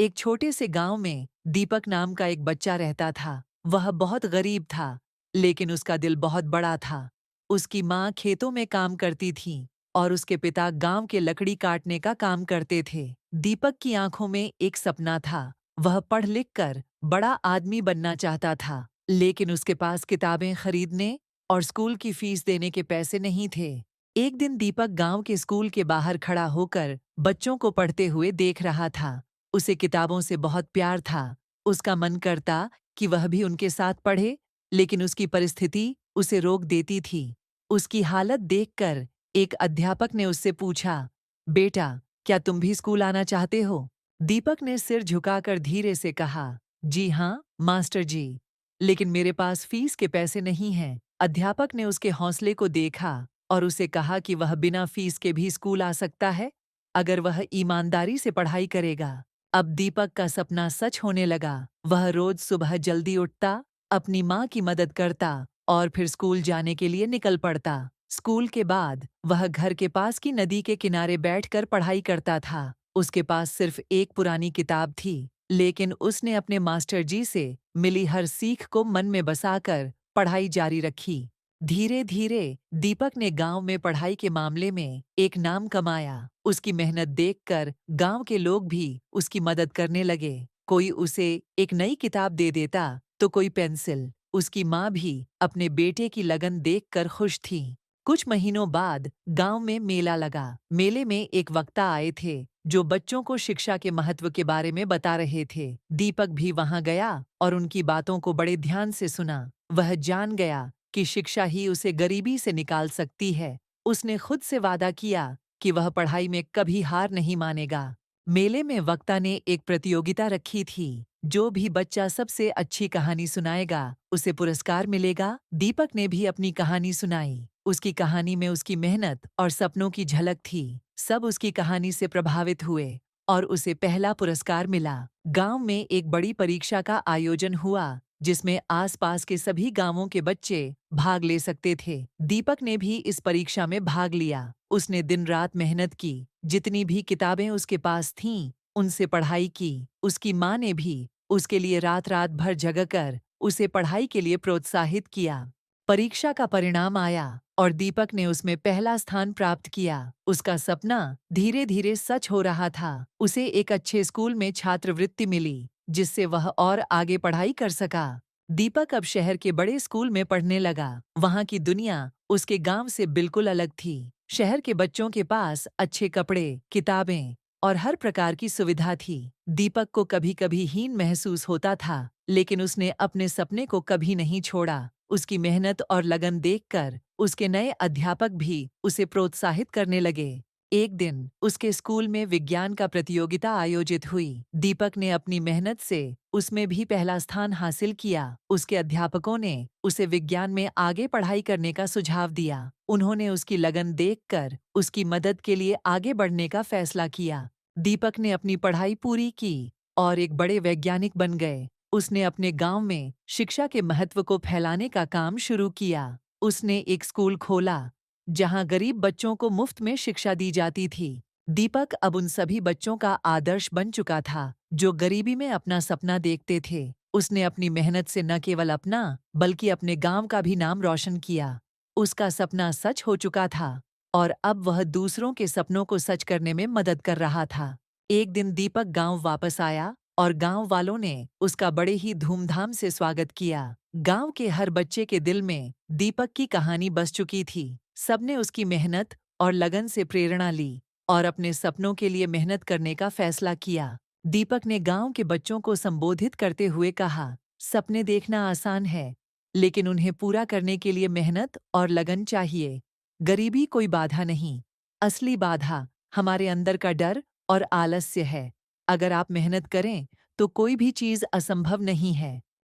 एक छोटे से गांव में दीपक नाम का एक बच्चा रहता था। वह बहुत गरीब था, लेकिन उसका दिल बहुत बड़ा था। उसकी माँ खेतों में काम करती थी और उसके पिता गांव के लकड़ी काटने का काम करते थे। दीपक की आंखों में एक सपना था। वह पढ़ लिख कर बड़ा आदमी बनना चाहता था, लेकिन उसके पास किताबें खरीदने और स्कूल की फीस देने के पैसे नहीं थे। एक दिन दीपक गांव के स्कूल के बाहर खड़ा होकर बच्चों को पढ़ते हुए देख रहा था। उसे किताबों से बहुत प्यार था। उसका मन करता कि वह भी उनके साथ पढ़े, लेकिन उसकी परिस्थिति उसे रोक देती थी। उसकी हालत देखकर एक अध्यापक ने उससे पूछा, बेटा, क्या तुम भी स्कूल आना चाहते हो? दीपक ने सिर झुकाकर धीरे से कहा, जी हाँ, मास्टर जी, लेकिन मेरे पास फीस के पैसे नहीं हैं। अध्यापक ने उसके हौसले को देखा और उसे कहा कि वह बिना फीस के भी स्कूल आ सकता है, अगर वह ईमानदारी से पढ़ाई करेगा। अब दीपक का सपना सच होने लगा। वह रोज सुबह जल्दी उठता, अपनी माँ की मदद करता और फिर स्कूल जाने के लिए निकल पड़ता। स्कूल के बाद वह घर के पास की नदी के किनारे बैठकर पढ़ाई करता था। उसके पास सिर्फ एक पुरानी किताब थी, लेकिन उसने अपने मास्टर जी से मिली हर सीख को मन में बसाकर पढ़ाई जारी रखी। धीरे धीरे दीपक ने गांव में पढ़ाई के मामले में एक नाम कमाया। उसकी मेहनत देखकर गांव के लोग भी उसकी मदद करने लगे। कोई उसे एक नई किताब दे देता तो कोई पेंसिल। उसकी माँ भी अपने बेटे की लगन देखकर खुश थी। कुछ महीनों बाद गांव में मेला लगा। मेले में एक वक्ता आए थे जो बच्चों को शिक्षा के महत्व के बारे में बता रहे थे। दीपक भी वहां गया और उनकी बातों को बड़े ध्यान से सुना। वह जान गया कि शिक्षा ही उसे गरीबी से निकाल सकती है। उसने खुद से वादा किया कि वह पढ़ाई में कभी हार नहीं मानेगा। मेले में वक्ता ने एक प्रतियोगिता रखी थी। जो भी बच्चा सबसे अच्छी कहानी सुनाएगा, उसे पुरस्कार मिलेगा। दीपक ने भी अपनी कहानी सुनाई। उसकी कहानी में उसकी मेहनत और सपनों की झलक थी। सब उसकी कहानी से प्रभावित हुए और उसे पहला पुरस्कार मिला। गांव में एक बड़ी परीक्षा का आयोजन हुआ, जिसमें आसपास के सभी गांवों के बच्चे भाग ले सकते थे। दीपक ने भी इस परीक्षा में भाग लिया। उसने दिन रात मेहनत की। जितनी भी किताबें उसके पास थीं, उनसे पढ़ाई की। उसकी माँ ने भी उसके लिए रात रात भर जगकर उसे पढ़ाई के लिए प्रोत्साहित किया। परीक्षा का परिणाम आया और दीपक ने उसमें पहला स्थान प्राप्त किया। उसका सपना धीरे धीरे सच हो रहा था। उसे एक अच्छे स्कूल में छात्रवृत्ति मिली, जिससे वह और आगे पढ़ाई कर सका। दीपक अब शहर के बड़े स्कूल में पढ़ने लगा। वहाँ की दुनिया उसके गांव से बिल्कुल अलग थी। शहर के बच्चों के पास अच्छे कपड़े, किताबें और हर प्रकार की सुविधा थी। दीपक को कभी कभी हीन महसूस होता था, लेकिन उसने अपने सपने को कभी नहीं छोड़ा। उसकी मेहनत और लगन देखकर उसके नए अध्यापक भी उसे प्रोत्साहित करने लगे। एक दिन उसके स्कूल में विज्ञान का प्रतियोगिता आयोजित हुई। दीपक ने अपनी मेहनत से उसमें भी पहला स्थान हासिल किया। उसके अध्यापकों ने उसे विज्ञान में आगे पढ़ाई करने का सुझाव दिया। उन्होंने उसकी लगन देखकर उसकी मदद के लिए आगे बढ़ने का फैसला किया। दीपक ने अपनी पढ़ाई पूरी की और एक बड़े वैज्ञानिक बन गए। उसने अपने गांव में शिक्षा के महत्व को फैलाने का काम शुरू किया। उसने एक स्कूल खोला जहां गरीब बच्चों को मुफ्त में शिक्षा दी जाती थी। दीपक अब उन सभी बच्चों का आदर्श बन चुका था जो गरीबी में अपना सपना देखते थे। उसने अपनी मेहनत से न केवल अपना बल्कि अपने गांव का भी नाम रोशन किया। उसका सपना सच हो चुका था और अब वह दूसरों के सपनों को सच करने में मदद कर रहा था। एक दिन दीपक गांव वापस आया और गांव वालों ने उसका बड़े ही धूमधाम से स्वागत किया। गांव के हर बच्चे के दिल में दीपक की कहानी बस चुकी थी। सबने उसकी मेहनत और लगन से प्रेरणा ली और अपने सपनों के लिए मेहनत करने का फैसला किया। दीपक ने गांव के बच्चों को संबोधित करते हुए कहा, सपने देखना आसान है, लेकिन उन्हें पूरा करने के लिए मेहनत और लगन चाहिए। गरीबी कोई बाधा नहीं, असली बाधा हमारे अंदर का डर और आलस्य है। अगर आप मेहनत करें तो कोई भी चीज असंभव नहीं है।